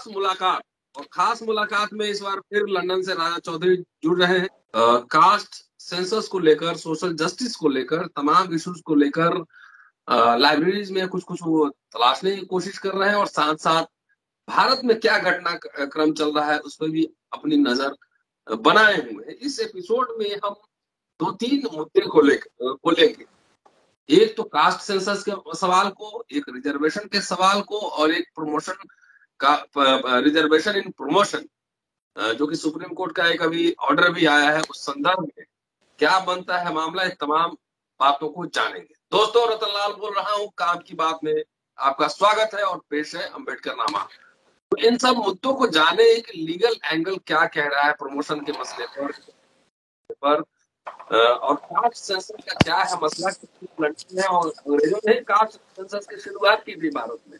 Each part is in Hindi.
खास मुलाकात, और खास मुलाकात में इस बार फिर लंदन से राजा चौधरी जुड़ रहे हैं। कास्ट सेंसस को लेकर, सोशल जस्टिस को लेकर, तमाम इश्यूज को लेकर लाइब्रेरीज में कुछ कुछ वो तलाशने की कोशिश कर रहे हैं, और साथ साथ भारत में क्या घटना क्रम चल रहा है उस पर भी अपनी नजर बनाए हुए हैं। इस एपिसोड में हम 2-3 मुद्दे को लेकर बोलेंगे। एक तो कास्ट सेंसस के सवाल को, एक रिजर्वेशन के सवाल को, और एक प्रमोशन का, रिजर्वेशन इन प्रमोशन, जो कि सुप्रीम कोर्ट का एक अभी ऑर्डर भी आया है, उस संदर्भ में क्या बनता है मामला, इस तमाम बातों को जानेंगे। दोस्तों, रतनलाल बोल रहा हूँ, काम की बात में आपका स्वागत है, और पेश है अम्बेडकर नामा। तो इन सब मुद्दों को जाने, एक लीगल एंगल क्या कह रहा है प्रमोशन के मसले पर, और कास्ट सेंसस का क्या है मसला, लड़की है, और अंग्रेजों ने कास्ट सेंसस की शुरुआत की थी भारत में,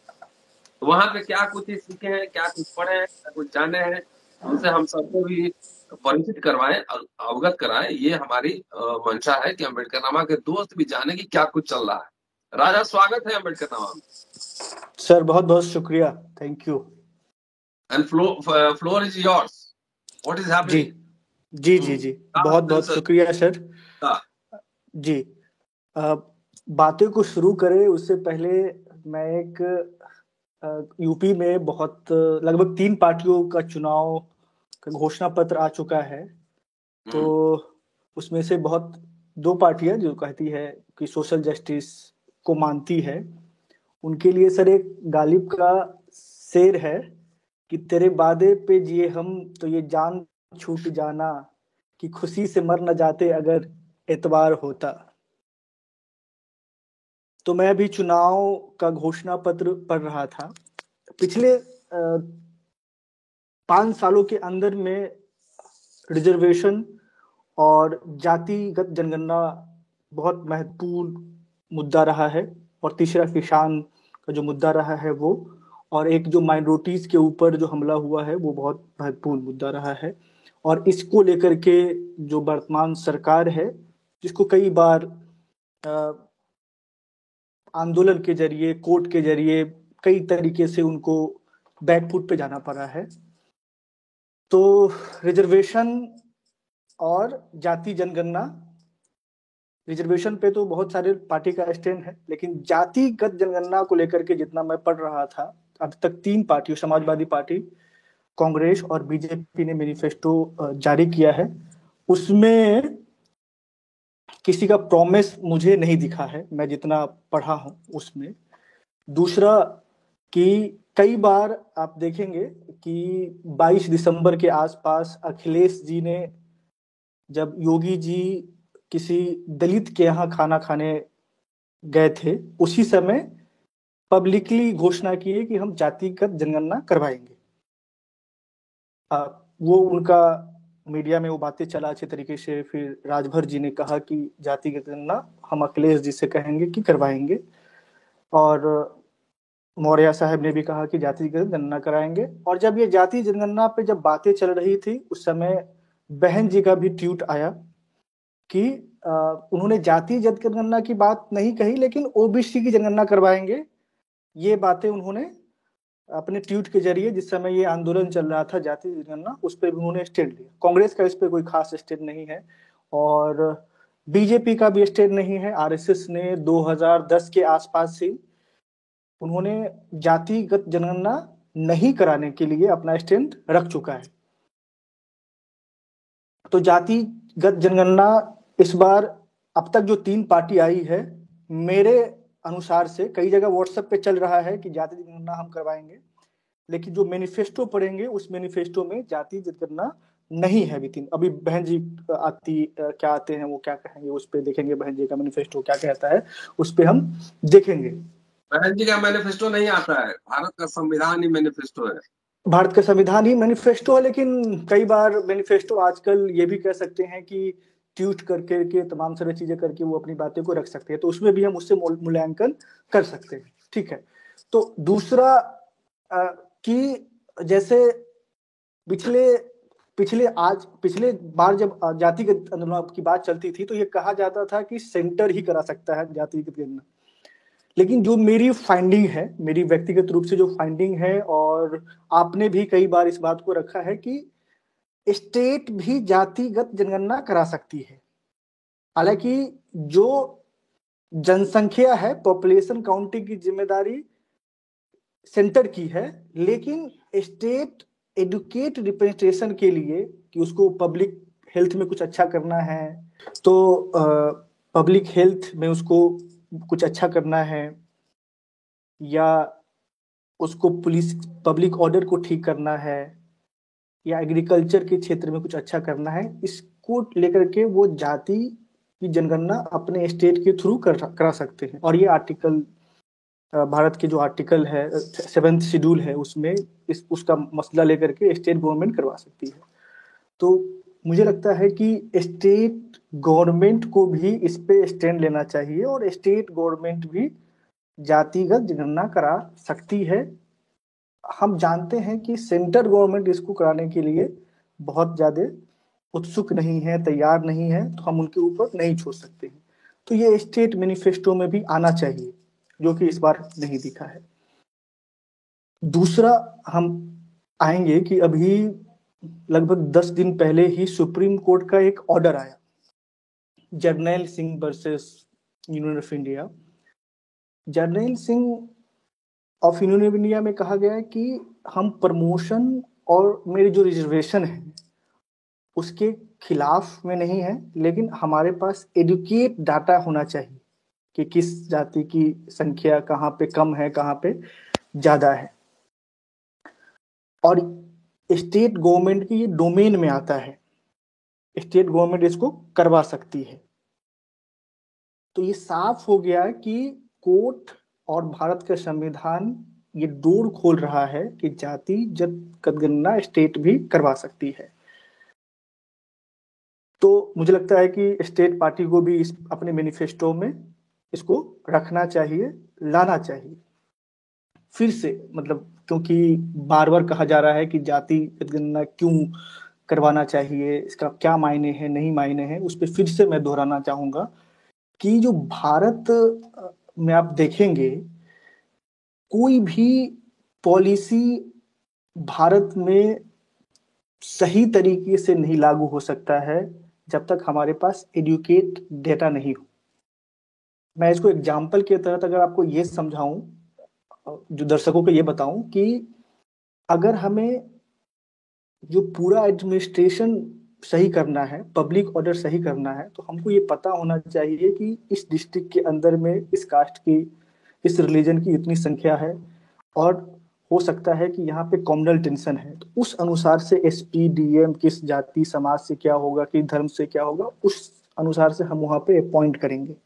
तो वहां पे क्या कुछ सीखे हैं, क्या कुछ पढ़े हैं, क्या कुछ जाने हैं, उनसे हम सबको भी परिचित करवाएं, अवगत कराएं। ये हमारी मंशा है कि अम्बेडकर नामा के दोस्त भी जाने की क्या कुछ चल रहा है। राजा, स्वागत है अम्बेडकर नामा में। सर बहुत बहुत शुक्रिया, thank you. And floor is yours, what is happening? जी जी जी, बहुत बहुत शुक्रिया सर। जी, बातें को शुरू करें उससे पहले मैं एक यूपी में बहुत लगभग 3 पार्टियों का चुनाव का घोषणा पत्र आ चुका है, तो उसमें से बहुत 2 पार्टियां जो कहती है कि सोशल जस्टिस को मानती है, उनके लिए सर एक गालिब का शेर है कि तेरे वादे पे जिए हम तो ये जान छूट जाना, कि खुशी से मर न जाते अगर एतबार होता। तो मैं अभी चुनाव का घोषणा पत्र पढ़ रहा था। पिछले 5 सालों के अंदर में रिजर्वेशन और जातिगत जनगणना बहुत महत्वपूर्ण मुद्दा रहा है, और तीसरा किसान का जो मुद्दा रहा है वो, और एक जो माइनॉरिटीज के ऊपर जो हमला हुआ है वो बहुत महत्वपूर्ण मुद्दा रहा है। और इसको लेकर के जो वर्तमान सरकार है, जिसको कई बार आंदोलन के जरिए, कोर्ट के जरिए कई तरीके से उनको बैकफुट पे जाना पड़ा है। तो रिजर्वेशन और जाति जनगणना, रिजर्वेशन पे तो बहुत सारे पार्टी का स्टैंड है, लेकिन जातिगत जनगणना को लेकर के जितना मैं पढ़ रहा था, अब तक 3 पार्टियों, समाजवादी पार्टी, कांग्रेस और बीजेपी ने मैनिफेस्टो जारी किया है। उसमें किसी का प्रॉमिस मुझे नहीं दिखा है, मैं जितना पढ़ा हूं उसमें। दूसरा कि कई बार आप देखेंगे कि 22 दिसंबर के आसपास अखिलेश जी ने, जब योगी जी किसी दलित के यहाँ खाना खाने गए थे, उसी समय पब्लिकली घोषणा की है कि हम जातिगत जनगणना करवाएंगे। वो उनका मीडिया में वो बातें चला अच्छे तरीके से। फिर राजभर जी ने कहा कि जातिगत जनगणना हम अखिलेश जी से कहेंगे कि करवाएंगे, और मौर्य साहब ने भी कहा कि जातिगत जनगणना कराएंगे। और जब ये जाति जनगणना पे जब बातें चल रही थी, उस समय बहन जी का भी ट्वीट आया कि उन्होंने जाति जनगणना की बात नहीं कही, लेकिन ओबीसी की जनगणना करवाएंगे, ये बातें उन्होंने अपने ट्वीट के जरिए, जिस समय ये आंदोलन चल रहा था जाति जनगणना, उस पर भी उन्होंने स्टैंड लिया। कांग्रेस का इस पर कोई खास स्टैंड नहीं है, और बीजेपी का भी स्टैंड नहीं है। आरएसएस ने 2010 के आसपास से उन्होंने जातिगत जनगणना नहीं कराने के लिए अपना स्टैंड रख चुका है। तो जातिगत जनगणना इस बार अब तक जो 3 पार्टी आई है, मेरे अनुसार से कई जगह व्हाट्सएप पे चल रहा है कि जाति जनगणना हम करवाएंगे, लेकिन जो मैनिफेस्टो पढ़ेंगे उस मैनिफेस्टो में जाति जनगणना नहीं है। अभी बहन जी क्या आते हैं वो क्या कहेंगे, उस पे देखेंगे बहन जी का मैनिफेस्टो क्या कहता है, उस पे हम देखेंगे। बहन जी का मैनिफेस्टो नहीं आता है, भारत का संविधान ही मैनिफेस्टो है। भारत का संविधान ही मैनिफेस्टो है, लेकिन कई बार मैनिफेस्टो आजकल ये भी कह सकते हैं कि ट्वीट करके के तमाम सारी चीजें करके वो अपनी बातें को रख सकते हैं, तो उसमें भी हम उससे मूल्यांकन कर सकते हैं। ठीक है। तो दूसरा कि जैसे पिछले बार जब जातिगत आंदोलन की बात चलती थी, तो ये कहा जाता था कि सेंटर ही करा सकता है जातिगत गणना, लेकिन जो मेरी फाइंडिंग है, मेरी व्यक्तिगत रूप से जो फाइंडिंग है, और आपने भी कई बार इस बात को रखा है कि स्टेट भी जातिगत जनगणना करा सकती है। हालांकि जो जनसंख्या है, पॉपुलेशन काउंटिंग की जिम्मेदारी सेंटर की है, लेकिन स्टेट एडुकेट रिप्रेजेंटेशन के लिए कि उसको पब्लिक हेल्थ में कुछ अच्छा करना है, तो पब्लिक हेल्थ में उसको कुछ अच्छा करना है, या उसको पुलिस पब्लिक ऑर्डर को ठीक करना है, या एग्रीकल्चर के क्षेत्र में कुछ अच्छा करना है, इसको लेकर के वो जाति की जनगणना अपने स्टेट के थ्रू करा सकते हैं। और ये आर्टिकल भारत के जो आर्टिकल है 7th शेड्यूल है, उसमें उसका मसला लेकर के स्टेट गवर्नमेंट करवा सकती है। तो मुझे लगता है कि स्टेट गवर्नमेंट को भी इस पे स्टैंड लेना चाहिए, और स्टेट गवर्नमेंट भी जातिगत जनगणना करा सकती है। हम जानते हैं कि सेंट्रल गवर्नमेंट इसको कराने के लिए बहुत ज्यादा उत्सुक नहीं है, तैयार नहीं है, तो हम उनके ऊपर नहीं छोड़ सकते हैं। तो ये स्टेट मैनिफेस्टो में भी आना चाहिए, जो कि इस बार नहीं दिखा है। दूसरा, हम आएंगे कि अभी लगभग 10 दिन पहले ही सुप्रीम कोर्ट का एक ऑर्डर आया, Jarnail Singh versus union of India. Jarnail Singh of union of India में कहा गया है कि हम प्रमोशन और मेरी जो रिजर्वेशन है उसके खिलाफ में नहीं है, लेकिन हमारे पास एडुकेट डाटा होना चाहिए कि किस जाति की संख्या कहाँ पे कम है, कहाँ पे ज्यादा है, और स्टेट गवर्नमेंट की ये डोमेन में आता है, स्टेट गवर्नमेंट इसको करवा सकती है। तो ये साफ हो गया कि कोर्ट और भारत का संविधान ये डोर खोल रहा है कि जाति जनगणना स्टेट भी करवा सकती है। तो मुझे लगता है कि स्टेट पार्टी को भी इस अपने मैनिफेस्टो में इसको रखना चाहिए, लाना चाहिए फिर से। मतलब क्योंकि बार बार कहा जा रहा है कि जाति जनगणना क्यों करवाना चाहिए, इसका क्या मायने हैं, नहीं मायने हैं, उस पर फिर से मैं दोहराना चाहूंगा कि जो भारत में आप देखेंगे, कोई भी पॉलिसी भारत में सही तरीके से नहीं लागू हो सकता है जब तक हमारे पास एडुकेट डेटा नहीं हो। मैं इसको एग्जाम्पल के तहत अगर आपको ये समझाऊं, जो दर्शकों को ये बताऊं कि अगर हमें जो पूरा एडमिनिस्ट्रेशन सही करना है, पब्लिक ऑर्डर सही करना है, तो हमको ये पता होना चाहिए कि इस डिस्ट्रिक्ट के अंदर में इस कास्ट की, इस रिलीजन की इतनी संख्या है, और हो सकता है कि यहाँ पे कम्युनल टेंशन है, तो उस अनुसार से एसपी डीएम किस जाति समाज से क्या होगा, किस धर्म से क्या होगा, उस अनुसार से हम वहाँ पे अपॉइंट करेंगे।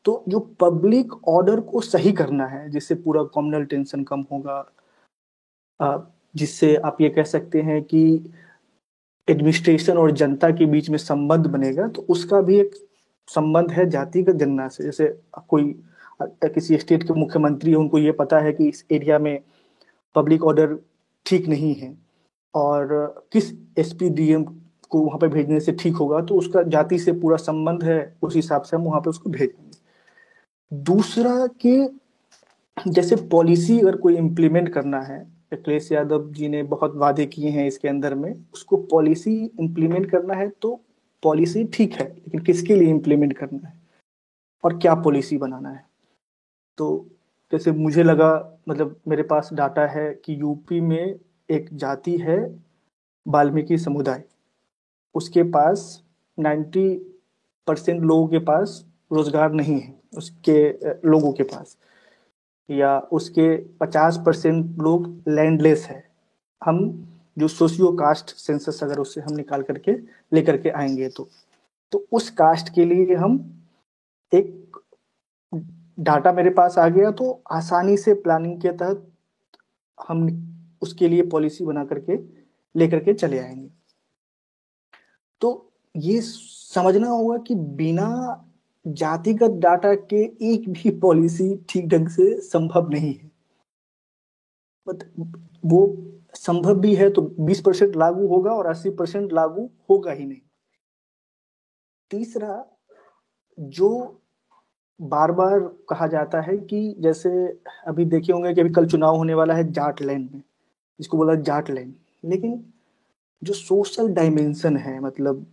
तो जो पब्लिक ऑर्डर को सही करना है, जिससे पूरा कम्युनल टेंशन कम होगा, जिससे आप ये कह सकते हैं कि एडमिनिस्ट्रेशन और जनता के बीच में संबंध बनेगा, तो उसका भी एक संबंध है जातिगत जनगणना से। जैसे कोई किसी स्टेट के मुख्यमंत्री है, उनको ये पता है कि इस एरिया में पब्लिक ऑर्डर ठीक नहीं है, और किस एसपी डीएम को वहां पे भेजने से ठीक होगा, तो उसका जाति से पूरा संबंध है, उस हिसाब से हम वहां पे उसको भेजेंगे। दूसरा कि जैसे पॉलिसी अगर कोई इम्प्लीमेंट करना है, अखिलेश यादव जी ने बहुत वादे किए हैं इसके अंदर में, उसको पॉलिसी इम्प्लीमेंट करना है, तो पॉलिसी ठीक है, लेकिन किसके लिए इम्प्लीमेंट करना है और क्या पॉलिसी बनाना है। तो जैसे मुझे लगा, मतलब मेरे पास डाटा है कि यूपी में एक जाति है वाल्मीकि समुदाय, उसके पास 90% लोगों के पास रोजगार नहीं है, उसके लोगों के पास, या उसके 50% लोग लैंडलेस है। हम जो सोशियो कास्ट सेंसस अगर उससे हम निकाल करके लेकर के आएंगे, तो उस कास्ट के लिए हम एक डाटा मेरे पास आ गया, तो आसानी से प्लानिंग के तहत हम उसके लिए पॉलिसी बना करके लेकर के चले आएंगे। तो ये समझना होगा कि बिना जातिगत डाटा के एक भी पॉलिसी ठीक ढंग से संभव नहीं है। वो संभव भी है तो 20% लागू होगा और 80% लागू होगा ही नहीं। तीसरा, जो बार बार कहा जाता है कि जैसे अभी देखे होंगे कि अभी कल चुनाव होने वाला है जाट लैंड में, इसको बोला जाट लैंड। लेकिन जो सोशल डायमेंशन है, मतलब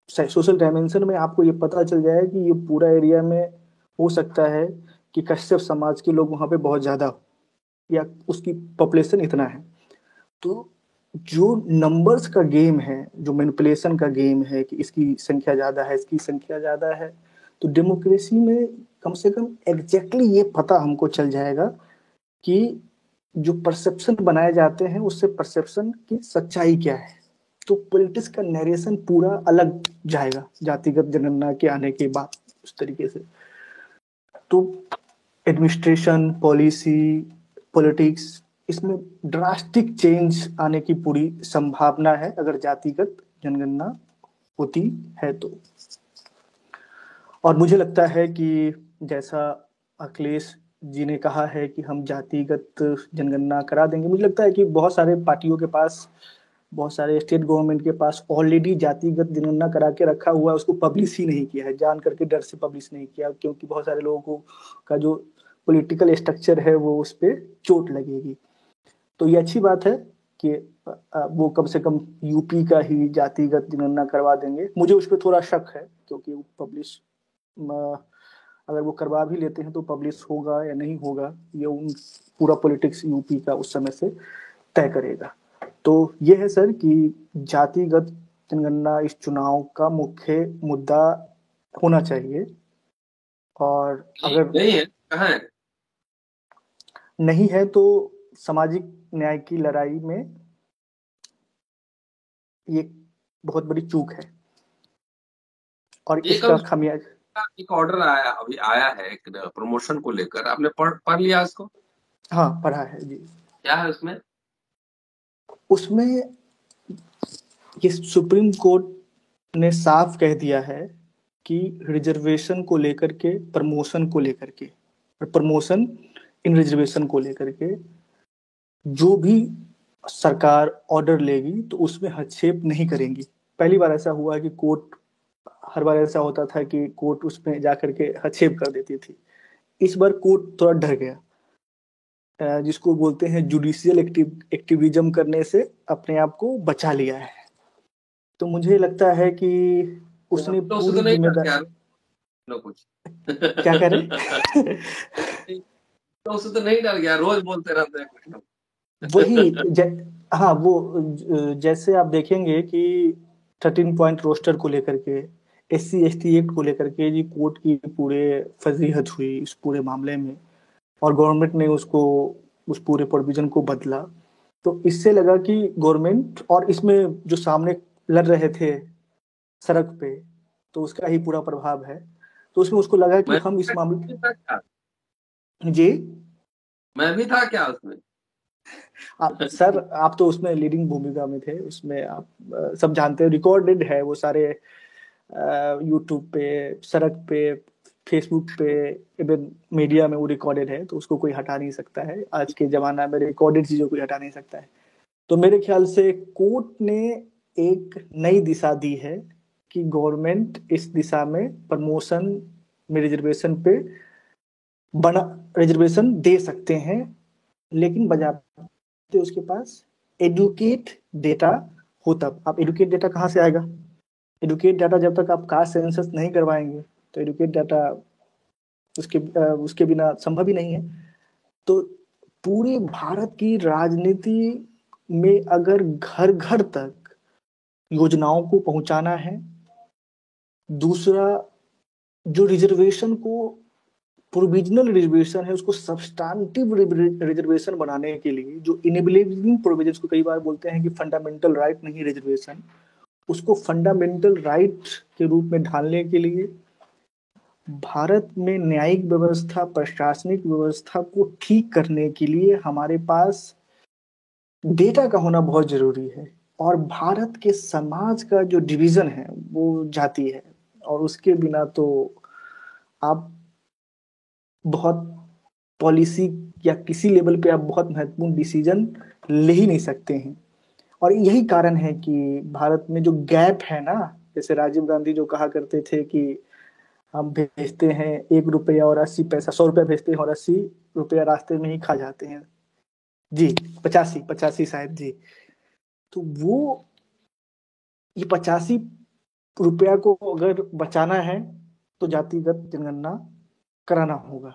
सोशल डायमेंशन में आपको ये पता चल जाए कि ये पूरा एरिया में हो सकता है कि कश्यप समाज के लोग वहां पे बहुत ज्यादा हो, या उसकी पॉपुलेशन इतना है। तो जो नंबर्स का गेम है, जो मैनिपुलेशन का गेम है कि इसकी संख्या ज्यादा है, इसकी संख्या ज्यादा है, तो डेमोक्रेसी में कम से कम एग्जैक्टली ये पता हमको चल जाएगा कि जो परसेप्शन बनाए जाते हैं उससे परसेप्शन की सच्चाई क्या है। तो पॉलिटिक्स का नरेशन पूरा अलग जाएगा जातिगत जनगणना के आने के बाद उस तरीके से। तो एडमिनिस्ट्रेशन, पॉलिसी, पॉलिटिक्स, इसमें ड्रास्टिक चेंज आने की पूरी संभावना है अगर जातिगत जनगणना होती है तो। और मुझे लगता है कि जैसा अखिलेश जी ने कहा है कि हम जातिगत जनगणना करा देंगे, मुझे लगता है कि बहुत सारे पार्टियों के पास, बहुत सारे स्टेट गवर्नमेंट के पास ऑलरेडी जातिगत जनगणना करा के रखा हुआ है, उसको पब्लिश ही नहीं किया है, जान करके डर से पब्लिश नहीं किया, क्योंकि बहुत सारे लोगों को का जो पॉलिटिकल स्ट्रक्चर है वो उस पर चोट लगेगी। तो ये अच्छी बात है कि वो कम से कम यूपी का ही जातिगत जनगणना करवा देंगे। मुझे उस पर थोड़ा शक है क्योंकि वो पब्लिश, अगर वो करवा भी लेते हैं तो पब्लिश होगा या नहीं होगा, ये उन पूरा पॉलिटिक्स यूपी का उस समय से तय करेगा। तो ये है सर कि जातिगत जनगणना इस चुनाव का मुख्य मुद्दा होना चाहिए। और अगर नहीं है, कहाँ है? नहीं है तो सामाजिक न्याय की लड़ाई में ये बहुत बड़ी चूक है और ये इसका कल खामियाजा। एक ऑर्डर आया, अभी आया है एक प्रमोशन को लेकर, आपने पढ़ लिया उसको? हाँ, पढ़ा है जी। क्या है उसमें? उसमें ये सुप्रीम कोर्ट ने साफ कह दिया है कि रिजर्वेशन को लेकर के, प्रमोशन को लेकर के, प्रमोशन इन रिजर्वेशन को लेकर के जो भी सरकार ऑर्डर लेगी तो उसमें हस्तक्षेप नहीं करेंगी। पहली बार ऐसा हुआ कि कोर्ट, हर बार ऐसा होता था कि कोर्ट उसमें जाकर के हस्तक्षेप कर देती थी। इस बार कोर्ट थोड़ा डर गया, जिसको बोलते हैं जुडिशियल एक्टिविज्म करने से अपने आप को बचा लिया है। तो मुझे लगता है कि उसने तो उससे तो पूरी नहीं डर जिम्मेदारी। गया लो कुछ। क्या कह रहे? तो उससे तो नहीं डर गया, रोज बोलते रहते हैं कुछ ना वही कुछ। हाँ, वो जैसे आप देखेंगे कि 13 पॉइंट रोस्टर को लेकर के, SC ST एक्ट को लेकर के जी कोर्ट की पूरे फजीहत हुई इस पूरे मामले में, और गवर्नमेंट ने उसको, उस पूरे प्रोविजन को बदला। तो इससे लगा कि गवर्नमेंट, और इसमें जो सामने लड़ रहे थे सड़क पे, तो उसका ही पूरा प्रभाव है। तो उसमें उसको लगा कि मैं हम इस भी था क्या? मामले जी। मैं भी था क्या उसमें? सर आप तो उसमें लीडिंग भूमिका में थे, उसमें आप सब जानते हैं, रिकॉर्डेड है वो सारे, यूट्यूब पे, सड़क पे, फेसबुक पे, इवन मीडिया में वो रिकॉर्डेड है, तो उसको कोई हटा नहीं सकता है। आज के जमाना में रिकॉर्डेड चीजों को हटा नहीं सकता है। तो मेरे ख्याल से कोर्ट ने एक नई दिशा दी है कि गवर्नमेंट इस दिशा में प्रमोशन में रिजर्वेशन पे बना, रिजर्वेशन दे सकते हैं, लेकिन बजाते उसके पास एडुकेट डेटा हो। तब आप एडुकेट डेटा कहाँ से आएगा? एडुकेट डाटा जब तक आप कास्ट सेंसस नहीं करवाएंगे तो एडुकेट डाटा उसके बिना संभव ही नहीं है। तो पूरे भारत की राजनीति में अगर घर घर तक योजनाओं को पहुंचाना है, दूसरा जो रिजर्वेशन को, प्रोविजनल रिजर्वेशन है उसको सब्सटैंटिव रिजर्वेशन बनाने के लिए, जो इनेबलिंग प्रोविजन को कई बार बोलते हैं कि फंडामेंटल राइट नहीं रिजर्वेशन, उसको फंडामेंटल राइट के रूप में ढालने के लिए भारत में न्यायिक व्यवस्था, प्रशासनिक व्यवस्था को ठीक करने के लिए हमारे पास डेटा का होना बहुत जरूरी है। और भारत के समाज का जो डिवीजन है वो जाति है, और उसके बिना तो आप बहुत पॉलिसी या किसी लेवल पे आप बहुत महत्वपूर्ण डिसीजन ले ही नहीं सकते हैं। और यही कारण है कि भारत में जो गैप है ना, जैसे राजीव गांधी जो कहा करते थे कि हम भेजते हैं 1 रुपया और 80 पैसा, 100 रुपया भेजते हैं और 80 रुपया रास्ते में ही खा जाते हैं जी, 85 शायद जी। तो वो ये 85 रुपया को अगर बचाना है तो जातिगत जनगणना कराना होगा।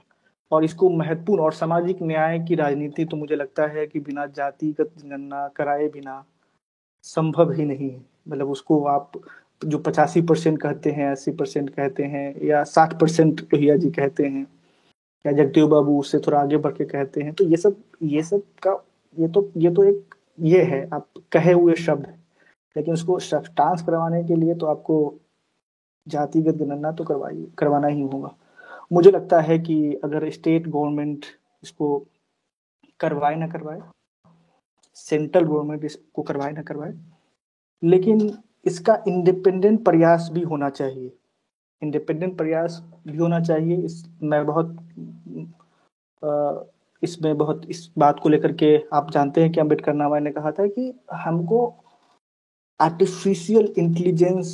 और इसको महत्वपूर्ण, और सामाजिक न्याय की राजनीति तो मुझे लगता है कि बिना जातिगत जनगणना कराए बिना संभव ही नहीं है। मतलब उसको आप जो 85% कहते हैं, 80% कहते हैं, या 60% लोहिया जी कहते हैं, या जगदेव बाबू उससे थोड़ा आगे बढ़ के कहते हैं, तो ये सब का ये तो एक ये है, आप कहे हुए शब्द है, लेकिन उसको सब्सटेंस करवाने के लिए तो आपको जातिगत गणना तो करवाना ही होगा। मुझे लगता है कि अगर स्टेट गवर्नमेंट इसको करवाए ना करवाए, सेंट्रल गवर्नमेंट इसको करवाए ना करवाए, लेकिन इसका इंडिपेंडेंट प्रयास भी होना चाहिए। इंडिपेंडेंट प्रयास भी होना चाहिए। इसमें बहुत इस बात को लेकर के आप जानते हैं कि अम्बेडकर नामा ने कहा था कि हमको आर्टिफिशियल इंटेलिजेंस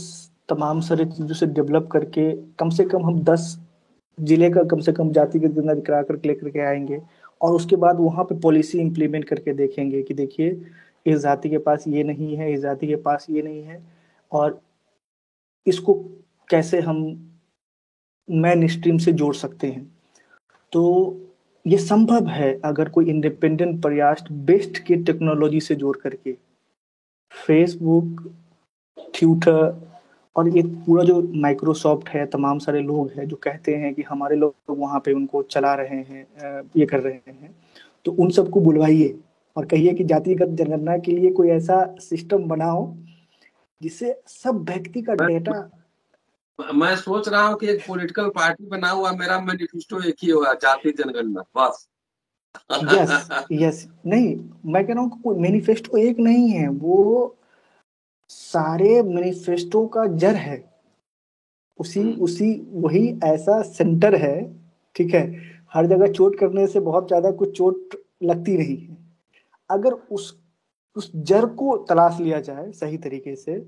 तमाम सारी चीजों से डेवलप करके कम से कम हम 10 जिले का कम से कम जातिगत गणना करा करके लेकर के आएंगे, और उसके बाद वहां पे पॉलिसी इंप्लीमेंट करके देखेंगे कि देखिए इस जाति के पास ये नहीं है, इस जाति के पास ये नहीं है, और इसको कैसे हम मेन स्ट्रीम से जोड़ सकते हैं। तो ये संभव है अगर कोई इंडिपेंडेंट प्रयास बेस्ट की टेक्नोलॉजी से जोड़ करके, फेसबुक, ट्विटर और ये पूरा जो माइक्रोसॉफ्ट है, तमाम सारे लोग हैं जो कहते हैं कि हमारे लोग वहाँ पे उनको चला रहे हैं, ये कर रहे हैं, तो उन सबको बुलवाइए और कहिए कि जातिगत जनगणना के लिए कोई ऐसा सिस्टम बनाओ जिससे सब व्यक्ति का डेटा। मैं सोच रहा हूँ कि एक पॉलिटिकल पार्टी बना हुआ, मेरा मैनिफेस्टो एक ही होगा, जाति जनगणना, बस। यस यस, नहीं मैं कह रहा हूँ कोई मैनिफेस्टो एक नहीं है, वो सारे मैनिफेस्टो का जड़ है, उसी वही ऐसा सेंटर है, ठीक है। हर जगह चोट करने से बहुत ज्यादा कुछ चोट लगती नहीं है। अगर उस जड़ को तलाश लिया जाए सही तरीके से,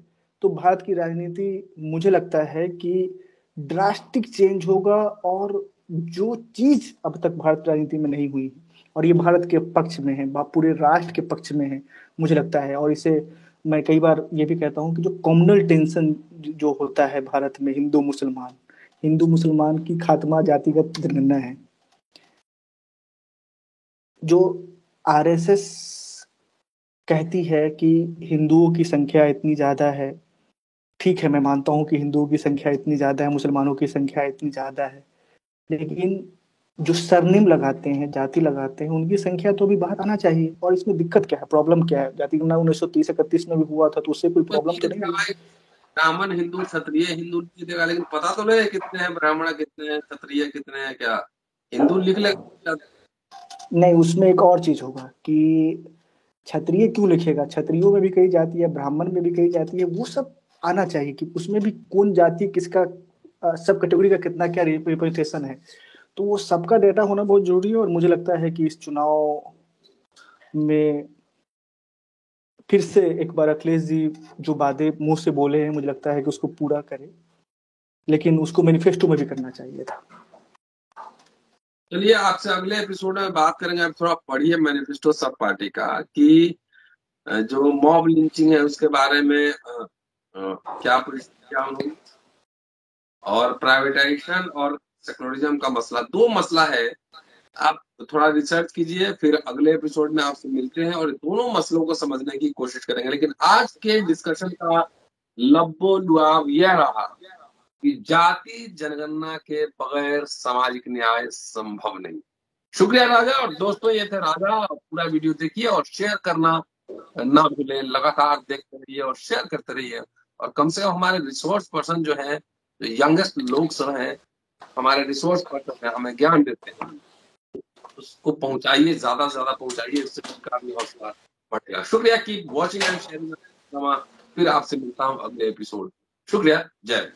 तो भारत की राजनीति मुझे लगता है कि ड्रास्टिक चेंज होगा, और जो चीज अब तक भारत राजनीति में नहीं हुई, और ये भारत के पक्ष में है, पूरे राष्ट्र के पक्ष में है मुझे लगता है। और इसे मैं कई बार ये भी कहता हूँ कि जो कम्युनल टेंशन जो होता है भारत में, हिंदू मुसलमान की खात्मा जातिगत जनगणना है। जो आरएसएस कहती है कि हिंदुओं की संख्या इतनी ज्यादा है, ठीक है मैं मानता हूं कि हिंदुओं की संख्या इतनी ज्यादा है, मुसलमानों की संख्या इतनी ज्यादा है, लेकिन जो सरनेम लगाते हैं, जाति लगाते हैं, उनकी संख्या तो भी बाहर आना चाहिए। और इसमें दिक्कत क्या है, प्रॉब्लम क्या है? जाति गणना 1930-31 में भी हुआ था, तो उससे कोई प्रॉब्लम तो नहीं हुई। ब्राह्मण हिंदू क्षत्रिय हिंदू लिख देगा, लेकिन पता तो नहीं कितने हैं ब्राह्मण, कितने हैं क्षत्रिय, कितने हैं, क्या हिंदू लिख लेगा? नहीं, उसमें एक और चीज होगा कि क्षत्रिय क्यों लिखेगा, क्षत्रियों में भी कई जाति है, ब्राह्मण में भी कई जाति है, वो सब आना चाहिए कि उसमें भी कौन जाति किसका, सब कैटेगरी का कितना क्या रिप्रेजेंटेशन है, तो वो सबका डेटा होना बहुत जरूरी है। और मुझे लगता है कि इस चुनाव में फिर से एक बार अखिलेश जी जो बातें मुंह से बोले हैं, मुझे लगता है कि उसको पूरा करें, लेकिन उसको मैनिफेस्टो में भी करना चाहिए था। चलिए आपसे अगले एपिसोड में बात करेंगे। आप थोड़ा पढ़िए मैनिफेस्टो सब पार्टी का, कि जो मॉब लिंचिंग है उसके बारे में क्या परिस्थितियां होंगी, और प्राइवेटाइजेशन और सेक्युलरिज्म का मसला, 2 मसला है। आप थोड़ा रिसर्च कीजिए, फिर अगले एपिसोड में आपसे मिलते हैं और दोनों मसलों को समझने की कोशिश करेंगे। लेकिन आज के डिस्कशन का लब्बो लुआब यह रहा कि जाति जनगणना के बगैर सामाजिक न्याय संभव नहीं। शुक्रिया राजा। और दोस्तों, ये थे राजा। पूरा वीडियो देखिए और शेयर करना ना भूलें। लगातार देखते रहिए और शेयर करते रहिए, और कम से कम हमारे रिसोर्स पर्सन जो है, जो यंगेस्ट लोग सब हैं, हमारे रिसोर्स पर्सन है, हमें ज्ञान देते हैं, उसको पहुंचाइए, ज्यादा से ज्यादा पहुंचाइए, इससे उनका भी हौसला बढ़ेगा। शुक्रिया की वॉचिंग एंड शेयरिंग। फिर आपसे मिलता हूं अगले एपिसोड। शुक्रिया। जय।